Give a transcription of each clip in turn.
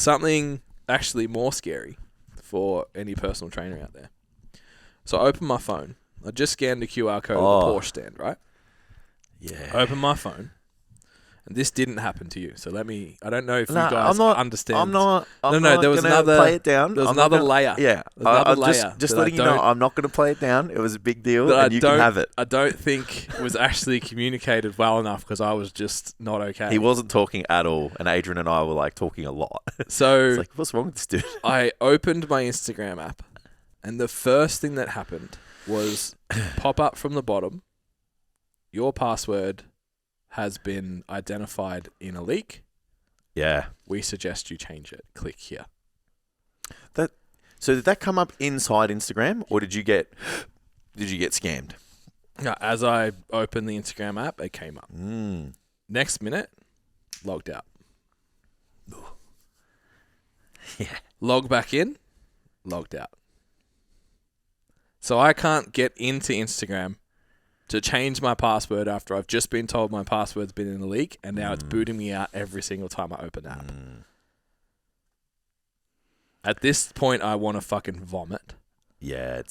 something actually more scary for any personal trainer out there. So I open my phone. I just scanned the QR code of the Porsche stand, right? Yeah. I open my phone. And this didn't happen to you. So I don't know if you guys understand. I'm not there was another play it down. There was another layer. Yeah. Just letting you know, I'm not going to play it down. It was a big deal and you can have it. I don't think it was actually communicated well enough because I was just not okay. He wasn't talking at all. And Adrian and I were like talking a lot. So it's like, what's wrong with this dude? I opened my Instagram app and the first thing that happened was pop up from the bottom. Your password has been identified in a leak. Yeah. We suggest you change it. Click here. So did that come up inside Instagram or did you get scammed? No, as I opened the Instagram app, it came up. Next minute, logged out. Yeah. Log back in, logged out. So I can't get into Instagram to change my password after I've just been told my password's been in a leak and now it's booting me out every single time I open the app. At this point, I want to fucking vomit. Yeah,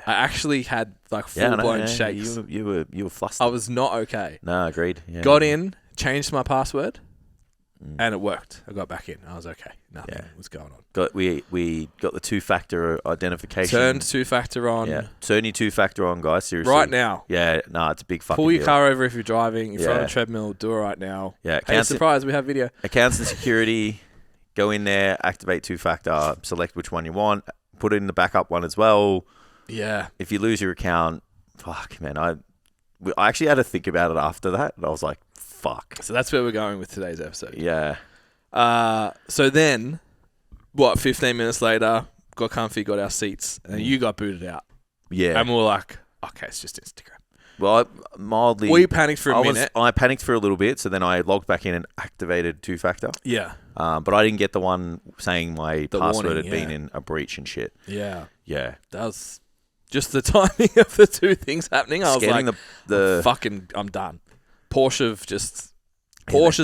I actually had like full-blown shakes. You were flustered. I was not okay. No, agreed. Yeah. Got in, changed my password, and it worked. I got back in. I was okay. Nothing was going on. We got the two-factor identification. Turned two-factor on. Yeah, turn your two-factor on, guys. Seriously. Right now. Yeah, it's a big fucking Pull your deal. car over if you're driving. If you're on a treadmill, do it right now. Yeah. Hey, surprise, we have video. Accounts and security, go in there, activate two-factor, select which one you want, put it in the backup one as well. Yeah. If you lose your account, fuck, man. I actually had to think about it after that, and I was like, fuck. So that's where we're going with today's episode. Yeah. So then, 15 minutes later, got comfy, got our seats, and you got booted out. Yeah. And we were like, okay, it's just Instagram. Well, mildly... We panicked for a minute. I panicked for a little bit, so then I logged back in and activated two-factor. Yeah. But I didn't get the one saying my password warning, had been in a breach and shit. Yeah. Yeah. That was just the timing of the two things happening. I was Scanning like, I'm done. Porsche's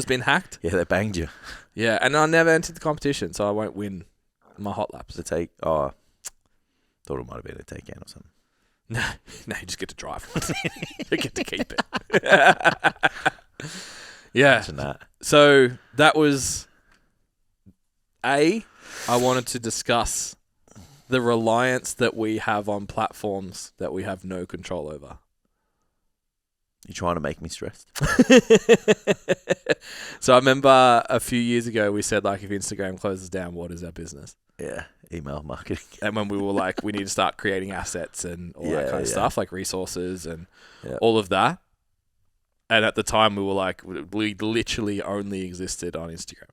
been hacked. Yeah, they banged you. Yeah, and I never entered the competition, so I won't win my hot laps. Thought it might have been a takedown or something. No, you just get to drive. You get to keep it. Yeah. Imagine that. So that was I wanted to discuss the reliance that we have on platforms that we have no control over. You're trying to make me stressed. So I remember a few years ago we said, like, if Instagram closes down, what is our business? Yeah, email marketing. And when we were like, we need to start creating assets and all that kind of stuff, like resources and all of that. And at the time we were like, we literally only existed on Instagram.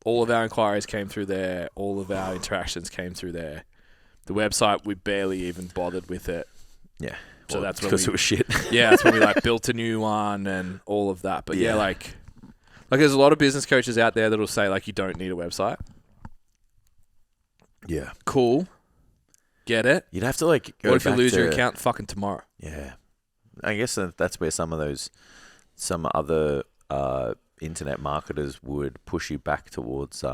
All of our inquiries came through there. All of our interactions came through there. The website, we barely even bothered with it. Yeah. So that's when because it was shit. Yeah, that's when we like built a new one and all of that. But yeah, like there's a lot of business coaches out there that'll say like you don't need a website. Yeah. Cool. Get it. You'd have to like go What if you back lose to, your account fucking tomorrow? Yeah. I guess that's where some other internet marketers would push you back towards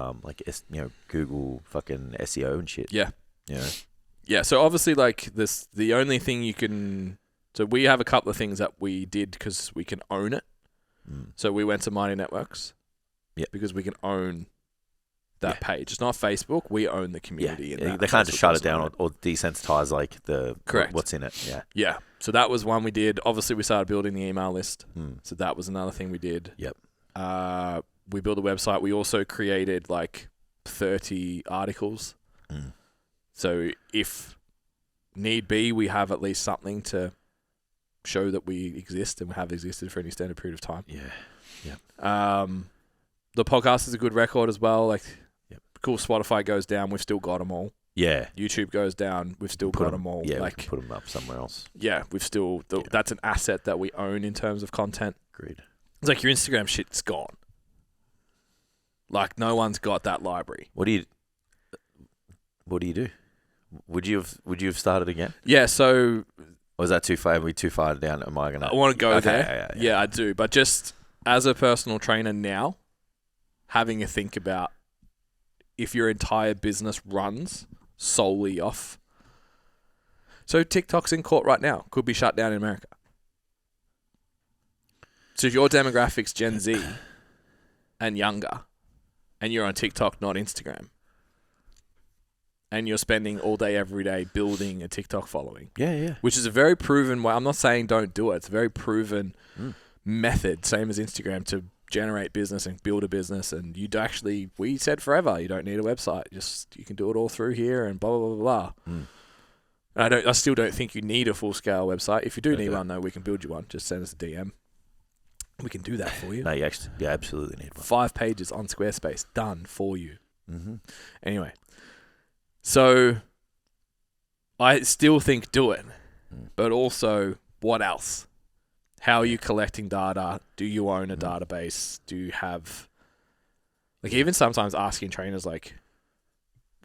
Google fucking SEO and shit. Yeah. Yeah. Yeah, so obviously, like, the only thing you can... So we have a couple of things that we did because we can own it. So we went to Mighty Networks because we can own that page. It's not Facebook. We own the community. Yeah. They can't just shut it down or desensitize, like, what's in it. Yeah. Yeah. So that was one we did. Obviously, we started building the email list. So that was another thing we did. Yep. We built a website. We also created, like, 30 articles. So if need be, we have at least something to show that we exist and have existed for an extended period of time. Yeah. The podcast is a good record as well. Like, cool, Spotify goes down, we've still got them all. Yeah. YouTube goes down, we've still got them all. Yeah, like, we can put them up somewhere else. Yeah, we've still... That's an asset that we own in terms of content. Agreed. It's like your Instagram shit's gone. Like, no one's got that library. What do you do? Would you have started again? Yeah, so... Or was that too far? Are we too far down? Am I going to... I want to go there. Yeah, I do. But just as a personal trainer now, having a think about if your entire business runs solely off. So TikTok's in court right now. Could be shut down in America. So if your demographic's Gen Z and younger, and you're on TikTok, not Instagram, and you're spending all day, every day building a TikTok following. Yeah. Which is a very proven way. I'm not saying don't do it. It's a very proven method, same as Instagram, to generate business and build a business. And we said forever, you don't need a website. You can do it all through here and blah, blah, blah, blah. I still don't think you need a full-scale website. If you do need one, though, we can build you one. Just send us a DM. We can do that for you. No, you absolutely need one. 5 pages on Squarespace, done for you. Anyway, so I still think do it, but also what else? How are you collecting data? Do you own a database? Do you have, like, even sometimes asking trainers, like,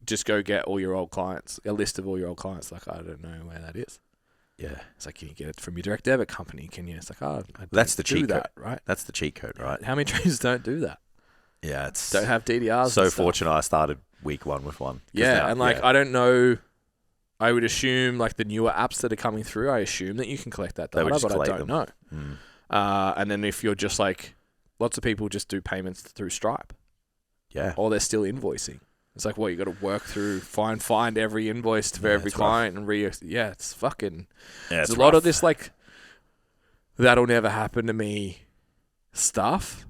just go get all your old clients, a list of all your old clients. Like, I don't know where that is. Yeah. It's like, can you get it from your direct debit company? Can you? It's like, that's the cheat code, right? That's the cheat code, right? How many trainers don't do that? Yeah, it's don't have DDRs. So fortunate I started week 1 with one. Yeah, and I don't know. I would assume, like, the newer apps that are coming through, I assume that you can collect that data, but I don't know. And then if you're just like, lots of people just do payments through Stripe. Yeah. Or they're still invoicing. It's like, you got to work through, find every invoice for every client and it's fucking. Yeah, there's a lot of this, like, that'll never happen to me stuff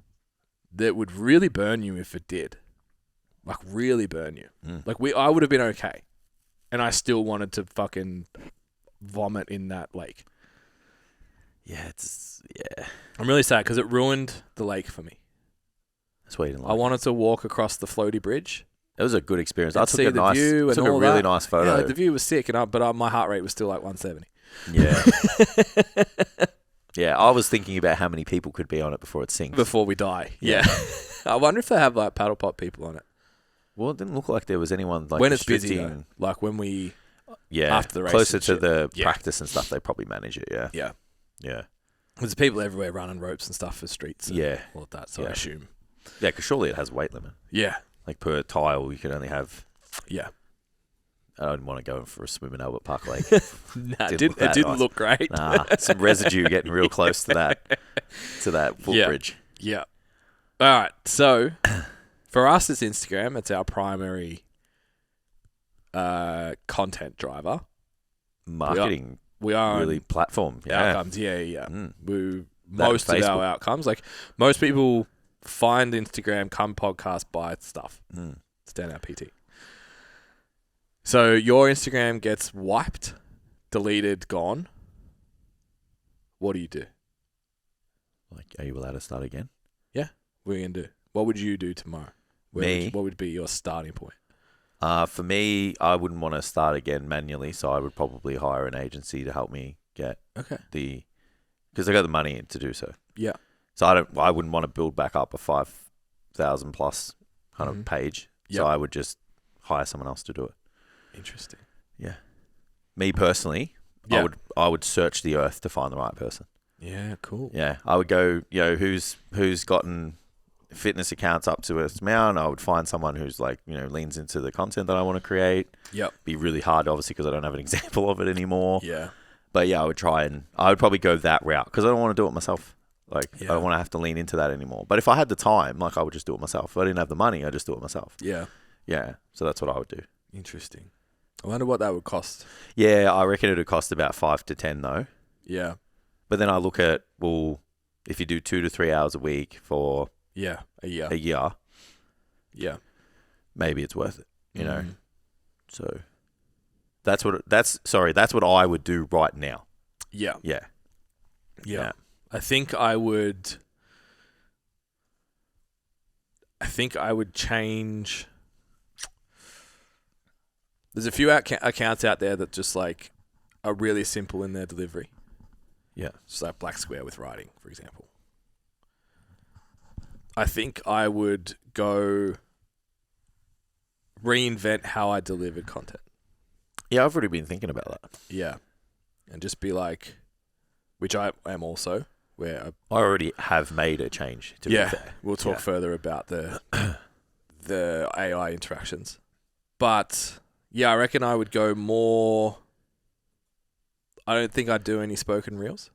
that would really burn you if it did. Like, really burn you. Like, I would have been okay. And I still wanted to fucking vomit in that lake. Yeah, I'm really sad because it ruined the lake for me. That's why you didn't like I wanted to walk across the floaty bridge. It was a good experience. I took a really nice photo. Yeah, the view was sick, but my heart rate was still like 170. Yeah. Yeah, I was thinking about how many people could be on it before it sinks. Before we die. Yeah. I wonder if they have, like, paddle pop people on it. Well, it didn't look like there was anyone, like, when it's busy, though. Like when we after the race, closer to the practice and stuff, they probably manage it. Yeah. There's people everywhere running ropes and stuff for streets. And all of that. So I assume. Yeah, because surely it has a weight limit. Yeah. Like per tile, you can only have. Yeah. I don't want to go for a swim in Albert Park Lake. It didn't look great. Some residue getting real close to that footbridge. Yeah. All right. So for us, it's Instagram. It's our primary content driver. Marketing. We are really platform. Outcomes. Yeah. Most of our outcomes. Like, most people find Instagram, come podcast, buy stuff. Standout PT. So your Instagram gets wiped, deleted, gone. What do you do? Like, are you allowed to start again? Yeah. What are you going to do? What would you do tomorrow? What would be your starting point? For me, I wouldn't want to start again manually, so I would probably hire an agency to help me get because I got the money to do so. Yeah. So I wouldn't want to build back up a 5,000 plus kind of page. So I would just hire someone else to do it. Interesting. Yeah. Me personally, I would search the earth to find the right person. Yeah, cool. Yeah, I would go, who's gotten fitness accounts up to a amount. I would find someone who's like, leans into the content that I want to create. Yep. Be really hard, obviously, because I don't have an example of it anymore. Yeah. But yeah, I would probably go that route because I don't want to do it myself. Like, I don't want to have to lean into that anymore. But if I had the time, like, I would just do it myself. If I didn't have the money, I'd just do it myself. Yeah. Yeah. So that's what I would do. Interesting. I wonder what that would cost. Yeah, I reckon it would cost about 5 to 10 though. Yeah. But then I look at, if you do 2 to 3 hours a week for a year. Yeah. Maybe it's worth it, you know. So that's what I would do right now. Yeah. Yeah. Yeah. I think I would change. There's a few accounts out there that just, like, are really simple in their delivery. Yeah. Just like Black Square with writing, for example. I think I would go reinvent how I delivered content. Yeah, I've already been thinking about that. Yeah. And just be like, which I am also, where I already have made a change. To be fair. We'll talk further about the AI interactions. But yeah, I reckon I would go more. I don't think I'd do any spoken reels,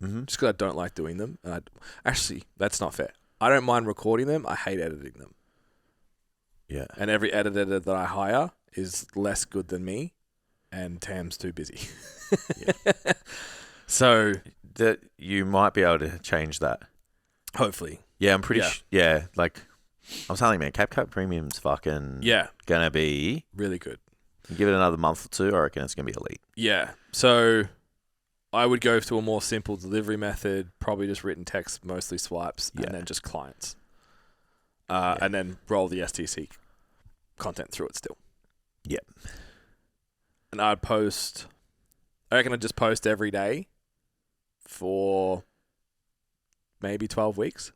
just because I don't like doing them. And actually, that's not fair. I don't mind recording them. I hate editing them. Yeah. And every editor that I hire is less good than me, and Tam's too busy. So that you might be able to change that. Hopefully. Yeah, I'm pretty like, I'm telling you, man, CapCut Premium's fucking gonna be really good. Give it another month or two, I reckon it's gonna be elite. Yeah. So I would go to a more simple delivery method, probably just written text, mostly swipes, and then just clients. And then roll the STC content through it still. Yep. And I reckon I'd just post every day for maybe 12 weeks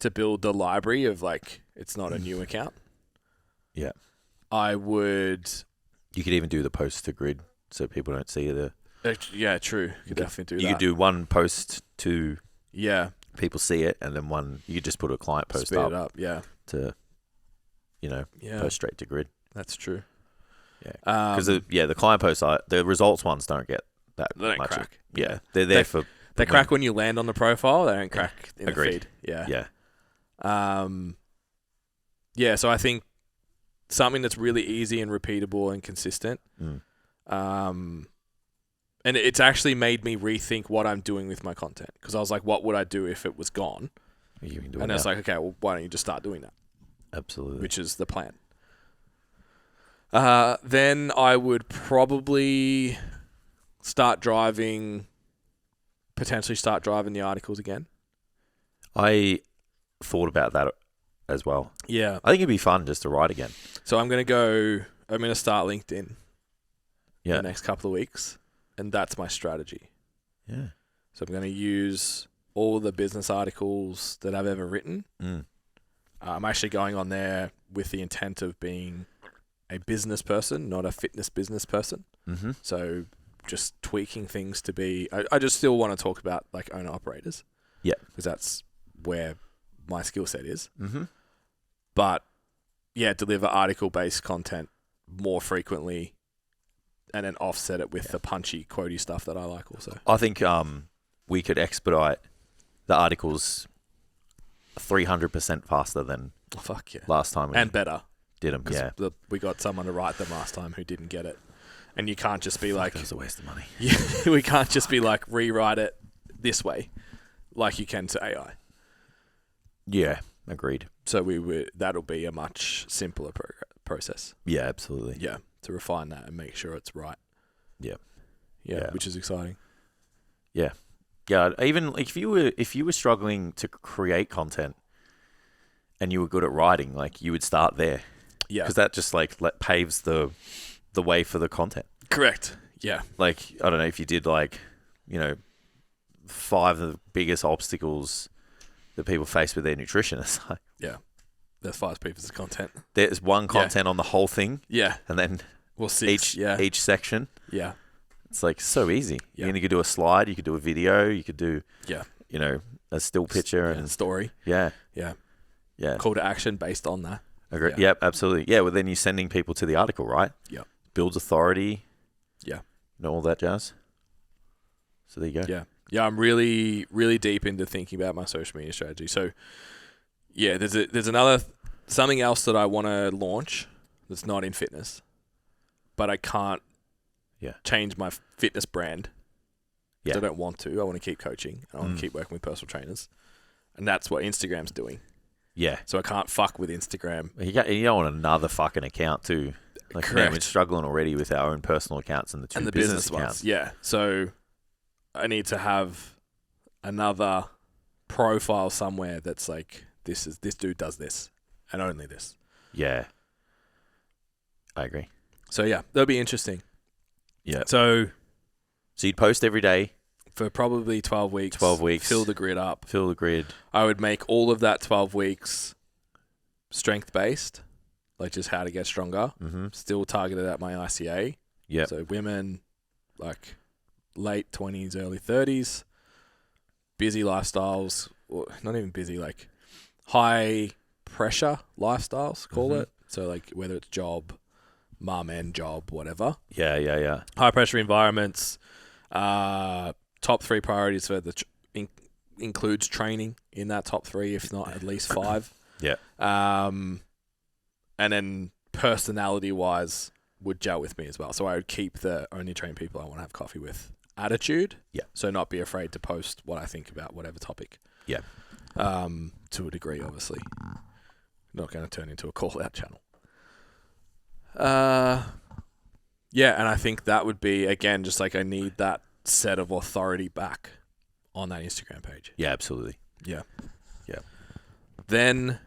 to build the library of, like, it's not a new account. Yeah. You could even do the post to grid so people don't see the... Yeah, true. You could definitely do that. You could do one post to... Yeah. People see it, and then you could just put a client post Speed it up, to, post straight to grid. That's true. Yeah. Because the client posts, the results ones don't get that they don't much. Crack. Yeah. They're there for... They crack when you land on the profile. They don't crack in the feed. Yeah. Yeah, so I think something that's really easy and repeatable and consistent. And it's actually made me rethink what I'm doing with my content. Because I was like, what would I do if it was gone? And I was like, okay, well, why don't you just start doing that? Absolutely. Which is the plan. Then I would probably potentially start driving the articles again. I thought about that as well. Yeah. I think it'd be fun just to write again. So I'm going to start LinkedIn the next couple of weeks, and that's my strategy. Yeah. So I'm going to use all the business articles that I've ever written. I'm actually going on there with the intent of being a business person, not a fitness business person. So just tweaking things to be... I just still want to talk about, like, owner-operators. Yeah. Because that's where my skill set is. But, deliver article-based content more frequently and then offset it with the punchy, quotey stuff that I like also. I think we could expedite the articles 300% faster than last time. And better. Did them, we got someone to write them last time who didn't get it. And you can't just be like... That was a waste of money. We can't just be like, rewrite it this way like you can to AI. Yeah, agreed. So that'll be a much simpler process. Yeah, absolutely. Yeah, to refine that and make sure it's right. Yeah. Yeah, which is exciting. Yeah. Yeah, even like if you were struggling to create content and you were good at writing, like you would start there. Yeah. Because that just paves the way for the content. Correct. Yeah. Like, I don't know, if you did 5 of the biggest obstacles that people face with their nutrition. It's like, there's 5 pieces of content. There's one content on the whole thing. Yeah. And then 6. Each section. Yeah. It's like so easy. Yeah. You could do a slide, you could do a video, you could do a still picture and story. Yeah. Yeah. Yeah. Call to action based on that. Agree. Yep, absolutely. Yeah, well then you're sending people to the article, right? Yeah. Builds authority. Yeah. All that jazz. So there you go. Yeah. Yeah, I'm really, really deep into thinking about my social media strategy. So, yeah, there's another something else that I want to launch that's not in fitness, but I can't change my fitness brand. Yeah. I don't want to. I want to keep coaching. I want to keep working with personal trainers. And that's what Instagram's doing. Yeah. So I can't fuck with Instagram. You don't want another fucking account too. Like, correct. Man, we're struggling already with our own personal accounts and the business accounts. Ones. Yeah. So I need to have another profile somewhere that's like, this dude does this and only this. Yeah. I agree. So yeah, that'll be interesting. Yeah. So you'd post every day for probably 12 weeks. 12 weeks. Fill the grid up. Fill the grid. I would make all of that 12 weeks strength based, like just how to get stronger. Still targeted at my ICA. Yeah. So women, like late 20s, early 30s. busy lifestyles, or not even busy, like high pressure lifestyles, call it. So like whether it's job, mum and job, whatever. Yeah. High pressure environments. Top 3 priorities for the includes training in that top 3, if not at least 5. Yeah. And then personality wise would gel with me as well. So I would keep the only train people I want to have coffee with attitude. Yeah. So not be afraid to post what I think about whatever topic. Yeah. To a degree, obviously. Not going to turn into a call out channel. Yeah, and I think that would be, again, just like I need that set of authority back on that Instagram page. Yeah, absolutely. Yeah. Yeah. Then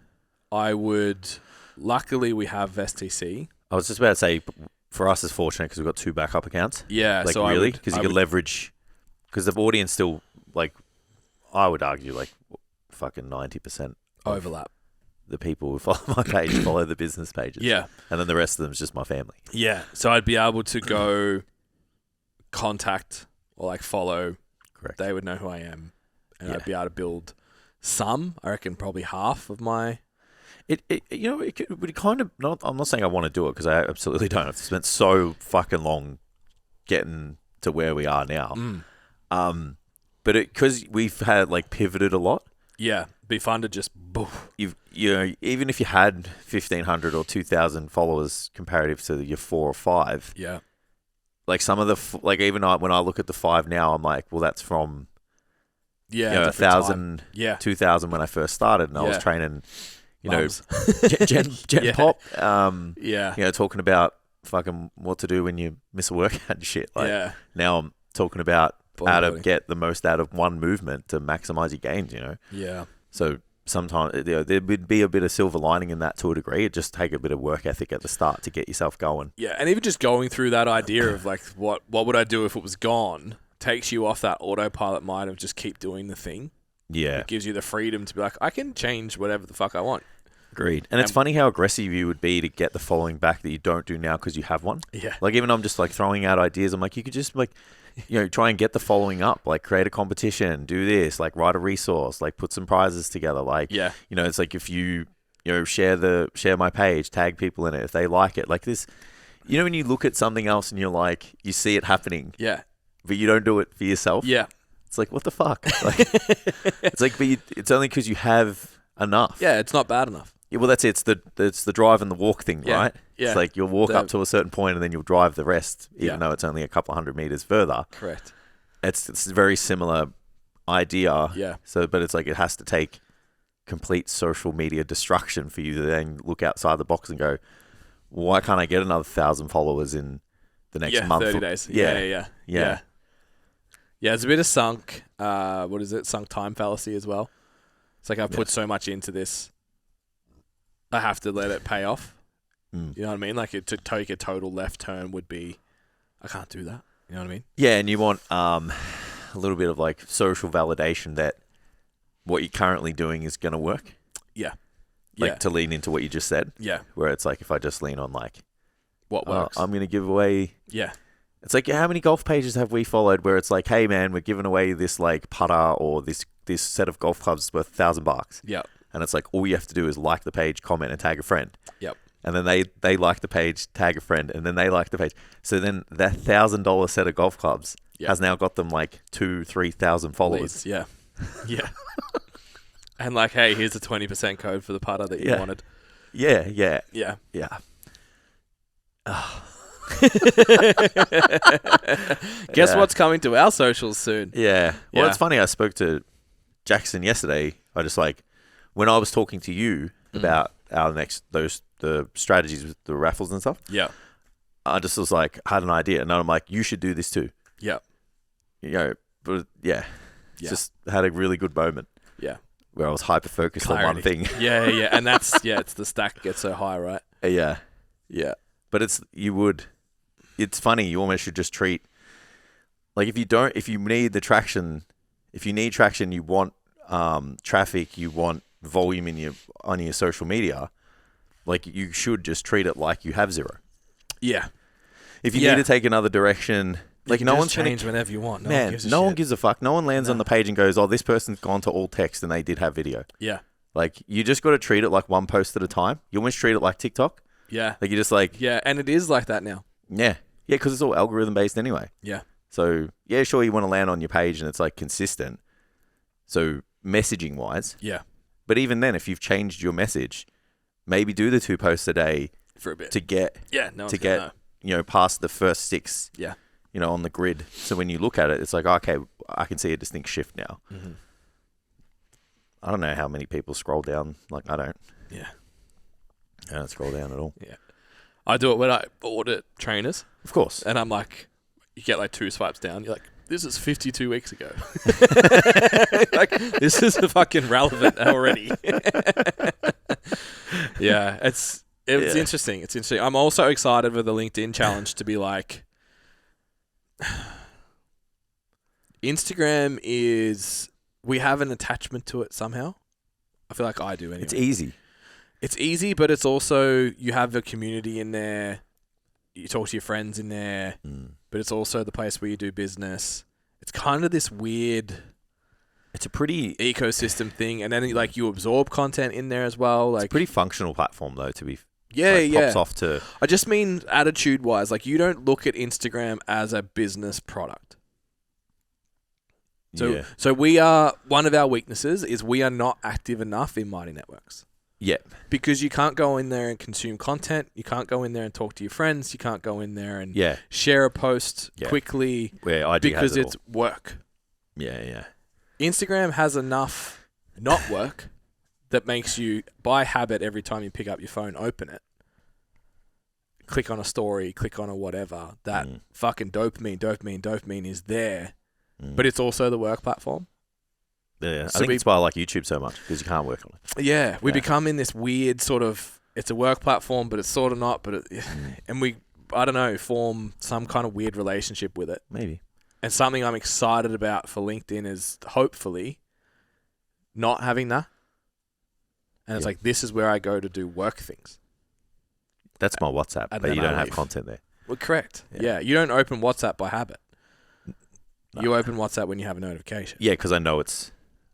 I would, luckily we have STC. I was just about to say, for us, it's fortunate because we've got 2 backup accounts. Yeah. Like, so really? Because you could leverage, because the audience still, like, I would argue, like, fucking 90% overlap. The people who follow my page follow the business pages. Yeah. And then the rest of them is just my family. Yeah. So I'd be able to go contact or like follow. Correct. They would know who I am. And I'd be able to build some, I reckon probably half of my... It would kind of... I'm not saying I want to do it because I absolutely don't. I've spent so fucking long getting to where we are now. But because we've had like pivoted a lot. Yeah. Be fun to just... Boof. Even if you had 1,500 or 2,000 followers comparative to your 4 or 5. Yeah. Like some of the... Like even when I look at the 5 now, I'm like, well, that's from... Yeah. 1,000... Yeah. 2,000 when I first started and I was training... Mums. Gen Pop, talking about fucking what to do when you miss a workout and shit. Like, now I'm talking about how to get the most out of one movement to maximize your gains, Yeah. So sometimes there would be a bit of silver lining in that to a degree. It just take a bit of work ethic at the start to get yourself going. Yeah, and even just going through that idea of like, what would I do if it was gone, takes you off that autopilot mind of just keep doing the thing. Yeah. It gives you the freedom to be like, I can change whatever the fuck I want. Agreed. And it's funny how aggressive you would be to get the following back that you don't do now because you have one. Yeah. Like even I'm just like throwing out ideas. I'm like, you could just like, try and get the following up, like create a competition, do this, like write a resource, like put some prizes together. Like, it's like if you, share my page, tag people in it, if they like it, like this, when you look at something else and you're like, you see it happening. Yeah. But you don't do it for yourself. Yeah. It's like, what the fuck? Like, it's like, but it's only because you have enough. Yeah. It's not bad enough. Yeah, well, that's it. It's the drive and the walk thing, right? Yeah. It's like you'll walk up to a certain point and then you'll drive the rest, even though it's only a couple 100 meters further. Correct. It's a very similar idea. Yeah. So, but it's like it has to take complete social media destruction for you to then look outside the box and go, why can't I get another 1,000 followers in the next month? 30 days. Yeah. Yeah, it's a bit of sunk time fallacy as well. It's like I've put so much into this. I have to let it pay off. You know what I mean? Like to take a total left turn would be, I can't do that. You know what I mean? Yeah, and you want a little bit of like social validation that what you're currently doing is going to work. Yeah. Like to lean into what you just said. Yeah. Where it's like if I just lean on like what works, I'm going to give away. Yeah. It's like how many golf pages have we followed where it's like, hey man, we're giving away this like putter or this set of golf clubs worth $1,000. Yeah. And it's like, all you have to do is like the page, comment, and tag a friend. Yep. And then they like the page, tag a friend, and then they like the page. So then that $1,000 set of golf clubs has now got them like 2,000-3,000 followers. Leads, yeah. Yeah. And like, hey, here's a 20% code for the putter that you wanted. Yeah. Guess what's coming to our socials soon? Yeah. Well, it's funny. I spoke to Jackson yesterday. I just like, when I was talking to you about the strategies with the raffles and stuff. Yeah. I just was like, had an idea. And I'm like, you should do this too. Yeah. Just had a really good moment. Yeah. Where I was hyper-focused on one thing. Yeah. And that's, it's the stack gets so high, right? Yeah. Yeah. But it's funny. You almost should just treat, like if you need traction, you want traffic, you want volume on your social media, like you should just treat it like you have zero. Yeah. If you need to take another direction Like, no one's change whenever you want. No one gives a fuck. No one lands on the page and goes, "Oh, this person's gone to all text and they did have video." Yeah. Like, you just got to treat it like one post at a time. You almost treat it like TikTok. Yeah. Like, you just like... Yeah, and it is like that now. Yeah. Yeah, because it's all algorithm-based anyway. Yeah. So, yeah, sure, you want to land on your page and it's, like, consistent. So, messaging-wise. Yeah. But even then, if you've changed your message, maybe do the 2 posts a day... For a bit. To get... Yeah, no one's gonna know. You know, past the first 6... Yeah. You know, on the grid. So, when you look at it, it's like, okay, I can see a distinct shift now. Mm-hmm. I don't know how many people scroll down. Like, I don't. Yeah. I don't scroll down at all. Yeah. I do it when I audit trainers. Of course. And I'm like, you get like 2 swipes down. You're like, this is 52 weeks ago. Like, this is fucking relevant already. Yeah. It's interesting. It's interesting. I'm also excited for the LinkedIn challenge to be like, Instagram is... We have an attachment to it somehow. I feel like I do anyway. It's easy. It's easy, but it's also... You have a community in there. You talk to your friends in there. But it's also the place where you do business. It's kind of this weird... It's a pretty... ecosystem thing. And then like you absorb content in there as well. Like, it's a pretty functional platform though, to be... Yeah, pops off to... I just mean attitude-wise. Like, you don't look at Instagram as a business product. So we are... One of our weaknesses is we are not active enough in Mighty Networks. Yeah. Because you can't go in there and consume content. You can't go in there and talk to your friends. You can't go in there and share a post quickly. Because it's work. Yeah, yeah. Instagram has enough not work that makes you, by habit, every time you pick up your phone, open it. Click on a story, click on a whatever. That fucking dopamine is there. But it's also the work platform. Yeah, so I think it's why I like YouTube so much, because you can't work on it. Yeah, we become in this weird sort of, it's a work platform, but it's sort of not, and we, I don't know, form some kind of weird relationship with it. Maybe. And something I'm excited about for LinkedIn is hopefully not having that. And it's like, this is where I go to do work things. That's my WhatsApp, but you don't have content there. Well, correct. Yeah, you don't open WhatsApp by habit. No. You open WhatsApp when you have a notification. Yeah, because I know it's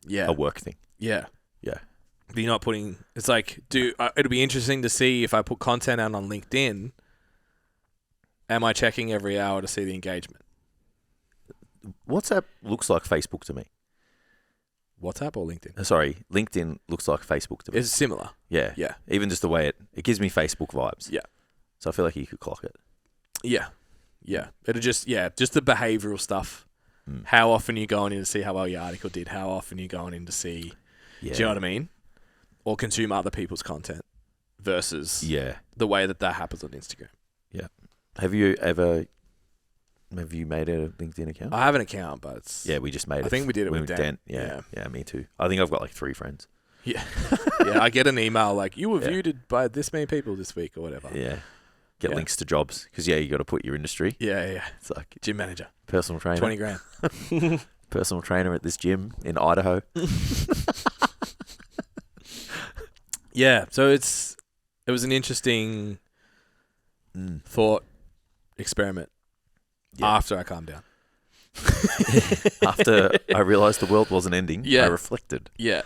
a work thing. Yeah. Yeah. But you're not putting... It's like, it'll be interesting to see if I put content out on LinkedIn, am I checking every hour to see the engagement? WhatsApp looks like Facebook to me. WhatsApp or LinkedIn? Sorry, LinkedIn looks like Facebook to me. It's similar. Yeah. Yeah. Even just the way it gives me Facebook vibes. Yeah. So I feel like you could clock it. Yeah. Yeah. It'll just the behavioral stuff. How often are you going in to see how well your article did? How often are you going in to see, do you know what I mean? Or consume other people's content versus the way that happens on Instagram. Yeah. Have you made a LinkedIn account? I have an account, but it's... Yeah, we just made it. I think we did it with Dan. Yeah, me too. I think I've got like 3 friends. Yeah. Yeah, I get an email like, you were viewed by this many people this week or whatever. Yeah. Get links to jobs. Because, you got to put your industry. Yeah. It's like... Gym manager. Personal trainer. 20 grand. Personal trainer at this gym in Idaho. Yeah, so it was an interesting thought experiment after I calmed down. After I realised the world wasn't ending, I reflected. Yeah.